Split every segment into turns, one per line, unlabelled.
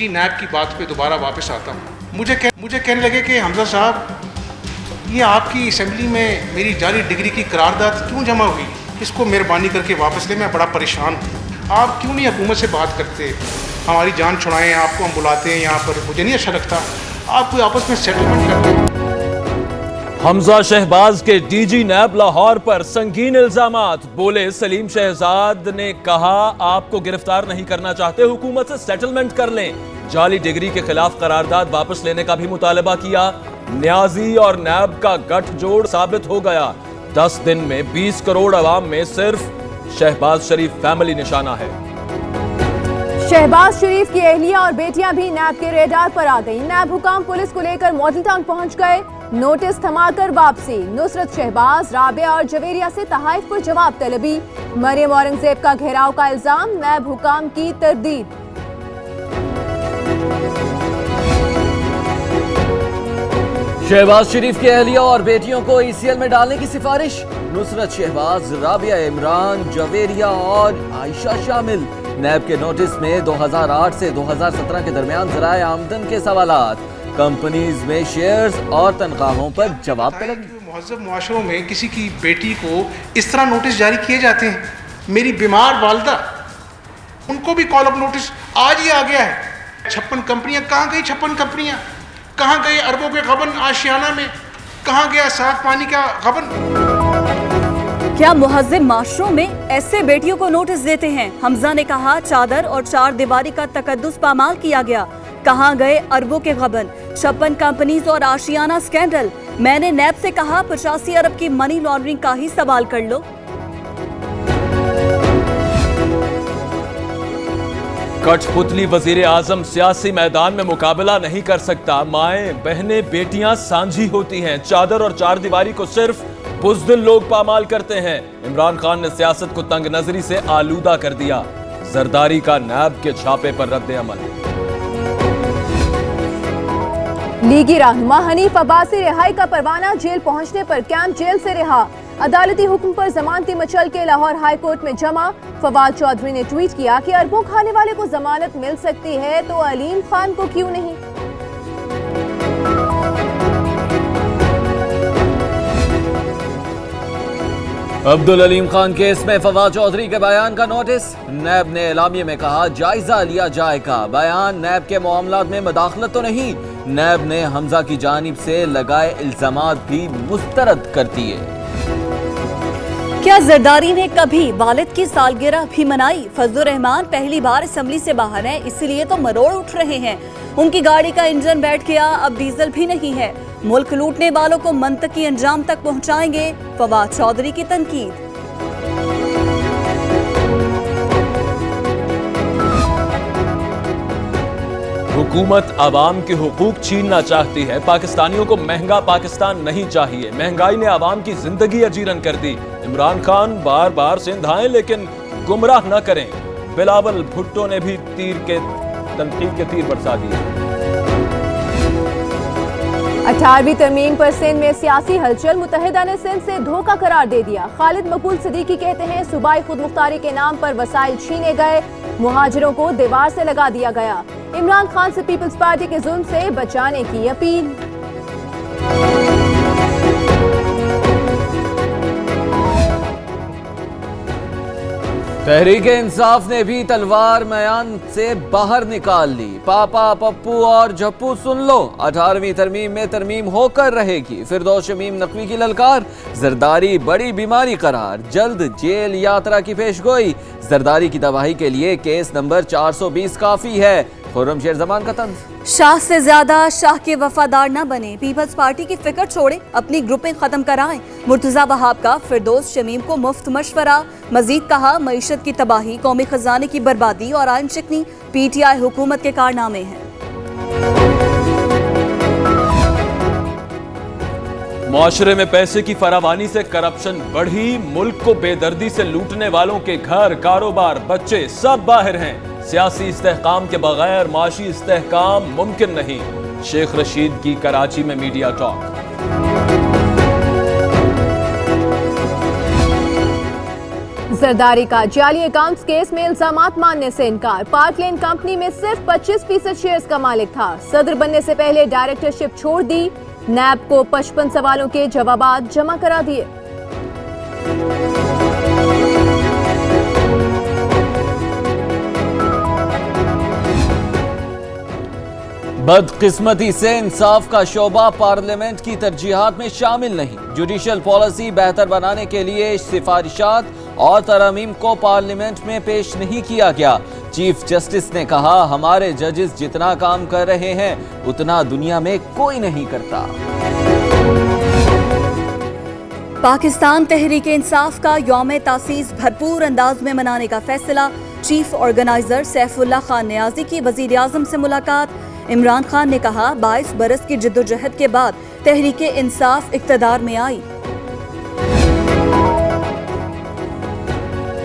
DG नैब की बात पे दोबारा वापस आता हूँ। मुझे कहने लगे कि हमजा साहब, ये आपकी असेंबली में मेरी जाली डिग्री की करारदाद क्यों जमा हुई, इसको मेहरबानी करके वापस ले, मैं बड़ा परेशान हूँ। आप क्यों नहीं हुकूमत से बात करते, हमारी जान छुड़ाएं, आपको हम बुलाते हैं यहाँ पर, मुझे नहीं अच्छा लगता। आप कोई आपस में सेटलमेंट करते हैं।
हमजा शहबाज के डीजी नैब लाहौर पर संगीन इल्जामात। बोले सलीम शहजाद ने कहा आपको गिरफ्तार नहीं करना चाहते, हुकूमत से सेटलमेंट कर लें। जाली डिग्री के खिलाफ करारदाद वापस लेने का भी मुतालबा किया। न्याजी और नैब का गठजोड़ साबित हो गया। 10 दिन में 20 करोड़ अवाम में सिर्फ शहबाज शरीफ फैमिली निशाना है।
शहबाज शरीफ की अहलिया और बेटियां भी नैब के रेडार पर आ गईं। नैब हुकाम पुलिस को लेकर मॉडल टाउन पहुंच गए। नोटिस थमाकर वापसी। नुसरत शहबाज, राबिया और जवेरिया से तहाइफ पर जवाब तलबी। मरियम औरंगजेब का घेराव का इल्जाम, नैब हुकाम की तरदीद।
शहबाज शरीफ की अहलिया और बेटियों को ईसीएल में डालने की सिफारिश। नुसरत शहबाज, राबिया इमरान, जवेरिया और आयशा शामिल। नैब के नोटिस में 2008 से 2017 के दरमियान ज़राए आमदन के सवालात, कंपनीज में शेयर्स और तनख्वाहों पर जवाब तलब।
मुहज़्ज़ब मुआशरों में किसी की बेटी को इस तरह नोटिस जारी किए जाते हैं। मेरी बीमार वालदा, उनको भी कॉल अप नोटिस आज ही आ गया है। 56 कंपनियां कहाँ गई? 56 कंपनियां कहाँ गए? अरबों के गबन आशियाना में कहाँ गया साफ पानी का गबन?
क्या मुहज़्ज़िब माशरों में ऐसे बेटियों को नोटिस देते हैं? हमजा ने कहा चादर और चार दीवारी का तकद्दुस पामाल किया गया। कहाँ गए अरबों के गबन? 56 कंपनीज और आशियाना स्कैंडल। मैंने नैब से कहा 85 अरब की मनी लॉन्ड्रिंग का ही सवाल कर लो।
कठपुतली वजीर आजम सियासी मैदान में मुकाबला नहीं कर सकता। माएं, बहनें, बेटियां सांझी होती हैं। चादर और चार दीवारी को सिर्फ बुज़दिल लोग पामाल करते हैं। इमरान खान ने सियासत को तंग नजरी से आलूदा कर दिया। जरदारी का नैब के छापे पर रद्द अमल।
लीगी रहनुमा हनीफ अब्बासी रिहाई का परवाना जेल पहुंचने पर कैंप जेल से रिहा। अदालती हुक्म पर जमानती मचल के लाहौर हाई कोर्ट में जमा। फवाद चौधरी ने ट्वीट किया कि अरबों खाने वाले को जमानत मिल सकती है तो अलीम खान को क्यों नहीं।
अब्दुल अलीम खान केस में फवाद चौधरी के बयान का नोटिस। नैब ने एलामिये में कहा जायजा लिया जाएगा। बयान नैब के मामलात में मदाखलत तो नहीं। नैब ने हमजा की जानिब से लगाए इल्जामात भी मुस्तरद कर दिए।
क्या जरदारी ने कभी वालिद की सालगिरह भी मनाई? फजलुर रहमान पहली बार असेंबली से बाहर हैं, इसलिए तो मरोड़ उठ रहे हैं। उनकी गाड़ी का इंजन बैठ गया, अब डीजल भी नहीं है। मुल्क लूटने वालों को मंतकी अंजाम तक पहुंचाएंगे, फवाद चौधरी की तनकीद।
हुकूमत आवाम के हुकूक छीनना चाहती है। पाकिस्तानियों को महंगा पाकिस्तान नहीं चाहिए। महंगाई ने आवाम की जिंदगी अजीरन कर दी। इमरान खान बार बार सिंध आए लेकिन गुमराह न करें। बिलावल भुट्टो ने भी तनकीद के तीर बरसा दिए।
18वीं तरमीम पर सिंध में सियासी हलचल। मुत्तहिदा ने सिंध से धोखा करार दे दिया। खालिद मकबूल सिद्दीकी कहते हैं सूबाई खुद मुख्तारी के नाम पर वसाइल छीने गए, मुहाजिरों को दीवार से लगा दिया गया। इमरान खान से पीपल्स पार्टी के जुल्म से बचाने की अपील।
तहरीक इंसाफ ने भी तलवार मयान से बाहर निकाल ली। पापा, पप्पू और झप्पू सुन लो, 18वीं तरमीम में तरमीम होकर रहेगी। फिरदौस शमीम नकवी की ललकार। जरदारी बड़ी बीमारी करार, जल्द जेल यात्रा की पेशगोई। जरदारी की तबाही के लिए केस नंबर 420 काफी है। खुर्रमशेर जमान का तंज।
शाह से ज्यादा शाह के वफादार न बने। पीपल्स पार्टी की फिक्र छोड़े, अपनी ग्रुपिंग खत्म कराएं। मुर्तजा वहाब का फिरदौस शमीम को मुफ्त मशवरा। मजीद कहा मईशत की तबाही, कौमी खजाने की बर्बादी और आइन शिकनी पीटीआई हुकूमत के कारनामे हैं।
मुआशरे में पैसे की फरावानी से करप्शन बढ़ी। मुल्क को बेदर्दी से लूटने वालों के घर, कारोबार, बच्चे सब बाहर हैं। सियासी इस्तेहकाम के बगैर माशी इस्तेहकाम मुमकिन नहीं। शेख रशीद की कराची में मीडिया टॉक।
जरदारी का जाली अकाउंट्स केस में इल्जामात मानने से इनकार। पार्कलैंड कंपनी में सिर्फ 25% शेयर्स का मालिक था। सदर बनने से पहले डायरेक्टरशिप छोड़ दी। नैब को 55 सवालों के जवाबात जमा करा दिए।
बदकिस्मती से इंसाफ का शोबा पार्लियामेंट की तरजीहात में शामिल नहीं। जुडिशल पॉलिसी बेहतर बनाने के लिए सिफारिशात और तरमीम को पार्लियामेंट में पेश नहीं किया गया। चीफ जस्टिस ने कहा, हमारे जजेस जितना काम कर रहे हैं उतना दुनिया में कोई नहीं करता।
पाकिस्तान तहरीक इंसाफ का यौम तासीस भरपूर अंदाज में मनाने का फैसला। चीफ ऑर्गेनाइजर सैफुल्लाह खान नियाजी की वजीर आजम से मुलाकात। इमरान खान ने कहा, 22 बरस की जिद्दोजहद के बाद तहरीक इंसाफ इक़्तिदार में आई।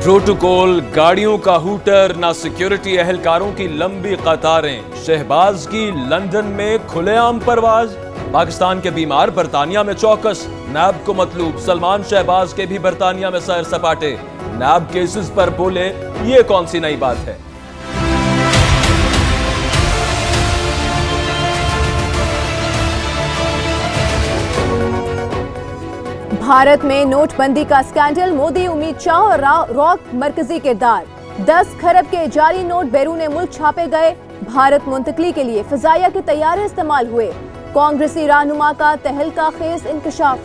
प्रोटोकॉल, गाड़ियों का हूटर, ना सिक्योरिटी एहलकारों की लंबी कतारें। शहबाज की लंदन में खुलेआम परवाज। पाकिस्तान के बीमार बरतानिया में चौकस। नैब को मतलूब। सलमान शहबाज के भी बरतानिया में सैर सपाटे। नैब केसेस पर बोले, ये कौन सी नई बात है।
भारत में नोटबंदी का स्कैंडल। मोदी, उम्मीद शाह और रॉक मरकजी किरदार। 10 खरब के जाली नोट बैरून मुल्क छापे गए। भारत मुंतकली के लिए फिजाइया के तैयारे इस्तेमाल हुए। कांग्रेसी रहनुमा का तहलका खेज इंकशाफ।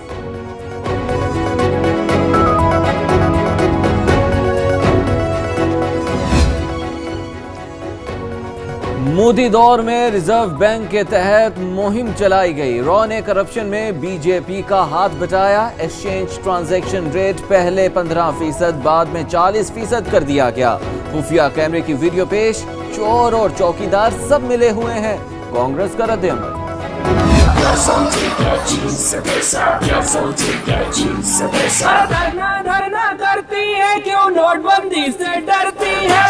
मोदी दौर में रिजर्व बैंक के तहत मुहिम चलाई गई। रॉ ने करप्शन में बीजेपी का हाथ बटाया। एक्सचेंज ट्रांजैक्शन रेट पहले 15%, बाद में 40% कर दिया गया। खुफिया कैमरे की वीडियो पेश। चोर और चौकीदार सब मिले हुए हैं। कांग्रेस का रद्द-ए-अमल।
धरना करती है क्यों नोटबंदी से डरती है।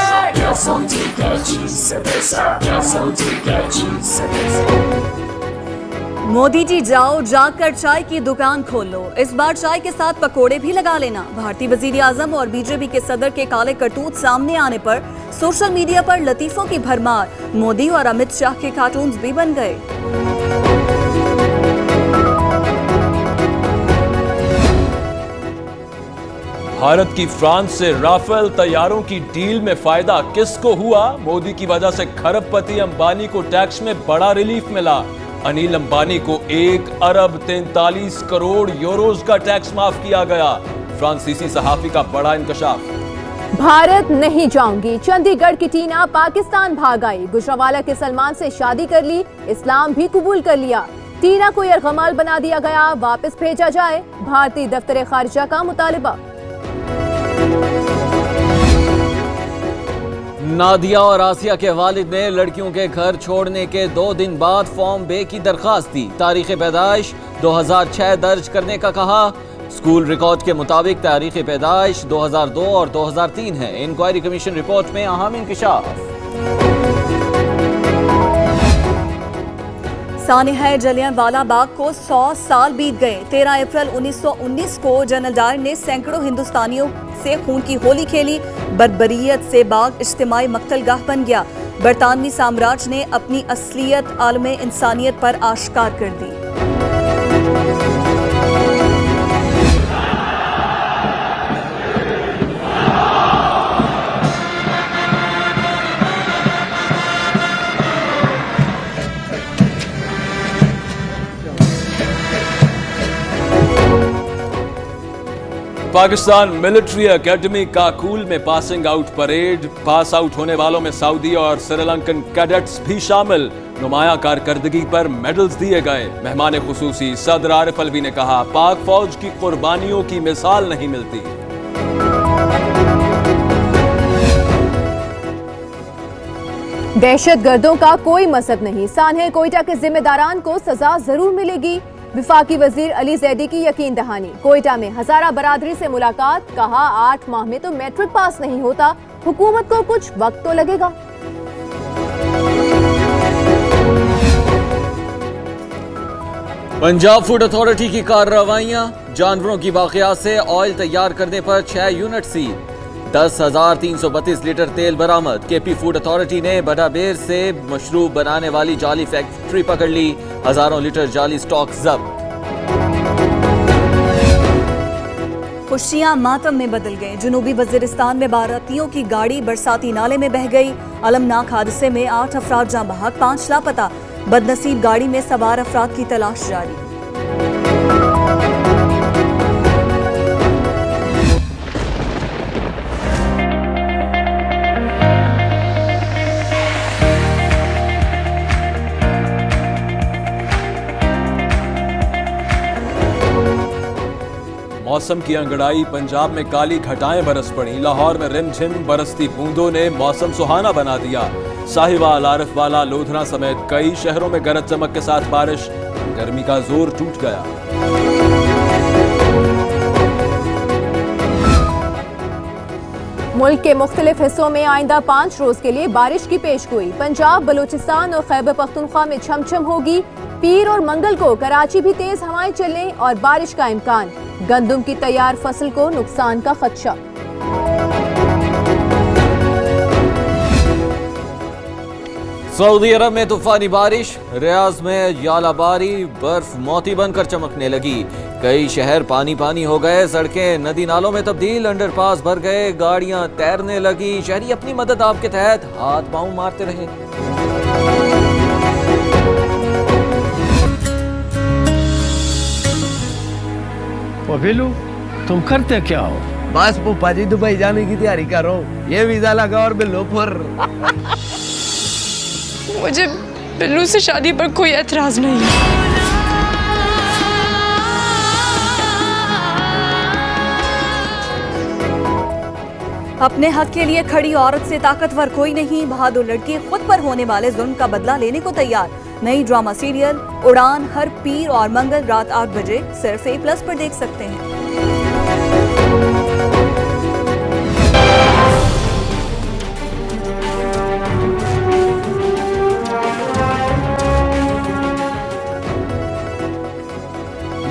मोदी जी, जाओ जाकर चाय की दुकान खोल लो। इस बार चाय के साथ पकोड़े भी लगा लेना। भारतीय वजीर आजम और बीजेपी के सदर के काले करतूत सामने आने पर सोशल मीडिया पर लतीफों की भरमार। मोदी और अमित शाह के कार्टून्स भी बन गए।
भारत की फ्रांस से राफेल तैयारों की डील में फायदा किसको हुआ। मोदी की वजह से खरबपति अंबानी को टैक्स में बड़ा रिलीफ मिला। अनिल अंबानी को 1 अरब 43 करोड़ यूरोज का टैक्स माफ किया गया। फ्रांसीसी सहाफी का बड़ा इंकशाफ।
भारत नहीं जाऊंगी। चंडीगढ़ की टीना पाकिस्तान भाग आई। गुजरावाला के सलमान से शादी कर ली। इस्लाम भी कबूल कर लिया। टीना को यरगमाल बना दिया गया। वापस भेजा जाए। भारतीय दफ्तर खारिजा का मुतालिबा।
नादिया और आसिया के वालिद ने लड़कियों के घर छोड़ने के 2 दिन बाद फॉर्म बे की दरखास्त दी। तारीख पैदाइश 2006 दर्ज करने का कहा। स्कूल रिकॉर्ड के मुताबिक तारीख पैदाइश 2002 और 2003 है। इंक्वायरी कमीशन रिपोर्ट में अहम इंकशाफ।
सानिया जलियांवाला बाग को 100 साल बीत गए। 13 अप्रैल 1919 को जनरल डायर ने सैकड़ों हिंदुस्तानियों से खून की होली खेली। बर्बरियत से बाग इज्तिमाई मक्तलगाह बन गया। बरतानवी साम्राज्य ने अपनी असलियत आलमे इंसानियत पर आश्कार कर दी।
पाकिस्तान मिलिट्री एकेडमी काकूल में passing out parade. Pass out होने वालों में सऊदी और श्रीलंकन कैडेट्स भी शामिल। नुमाया कारकर्दगी पर मेडल्स दिए गए। मेहमान खुसूसी सदर आरिफ अलवी ने कहा, पाक फौज की कुर्बानियों की मिसाल नहीं मिलती।
दहशतगर्दों का कोई मसहब नहीं। सानहे कोयटा के जिम्मेदारान को सजा जरूर मिलेगी। विफाकी वजीर अली जैदी की यकीन दहानी। कोयटा में हजारा बरादरी से मुलाकात। कहा, 8 माह में तो मैट्रिक पास नहीं होता। हुकूमत को कुछ वक्त तो लगेगा।
पंजाब फूड अथॉरिटी की कार्रवाइयां। जानवरों की बाकियात से ऑयल तैयार करने पर 6 यूनिट सील। 10,332 लीटर तेल बरामद। केपी फूड अथॉरिटी ने बड़ाबेर से मशरूब बनाने वाली जाली फैक्ट्री पकड़ ली। हजारों लीटर जाली स्टॉक जब्त।
खुशियां मातम में बदल गए। जनूबी वजीरिस्तान में बारातियों की गाड़ी बरसाती नाले में बह गई। अलमनाक हादसे में 8 अफराद जाँ बहक, 5 लापता। बदनसीब गाड़ी में सवार अफराद की तलाश जारी।
मौसम की अंगड़ाई, पंजाब में काली घटाएं बरस पड़ी। लाहौर में रिमझिम बरसती बूंदों ने मौसम सुहाना बना दिया। साहिवाल, आरिफवाला, लोधरा समेत कई शहरों में गरज चमक के साथ बारिश। गर्मी का जोर टूट गया।
मुल्क के मुख्तलिफ हिस्सों में आइंदा 5 रोज के लिए बारिश की पेशगोई। पंजाब, बलूचिस्तान और खैबर पख्तूनख्वा में छमछम होगी। पीर और मंगल को कराची भी तेज हवाएं चलने और बारिश का इम्कान। गंदम की तैयार फसल को नुकसान का खदशा।
सऊदी अरब में तूफानी बारिश। रियाज में यालाबारी, बर्फ मोती बनकर चमकने लगी। कई शहर पानी पानी हो गए। सड़कें नदी नालों में तब्दील। अंडरपास भर गए। गाड़ियां तैरने लगी। शहरी अपनी मदद आपके तहत हाथ पांव मारते रहे।
पफेलू, तुम करते क्या हो?
बस पुप्पा जी दुबई जाने की तैयारी कर रहा हूँ। ये वीजा लगा और बिल्लो पर।
मुझे बिल्लू से शादी पर कोई एतराज नहीं है।
अपने हक के लिए खड़ी औरत से ताकतवर कोई नहीं। बहादुर लड़की खुद पर होने वाले जुल्म का बदला लेने को तैयार। नई ड्रामा सीरियल उड़ान हर पीर और मंगल रात 8 बजे सिर्फ A+ पर देख सकते हैं।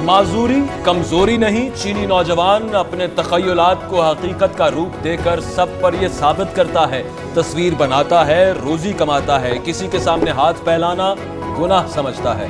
माजूरी कमजोरी नहीं। चीनी नौजवान अपने तखय्युलात को हकीकत का रूप देकर सब पर यह साबित करता है। तस्वीर बनाता है, रोजी कमाता है। किसी के सामने हाथ फैलाना गुनाह समझता है।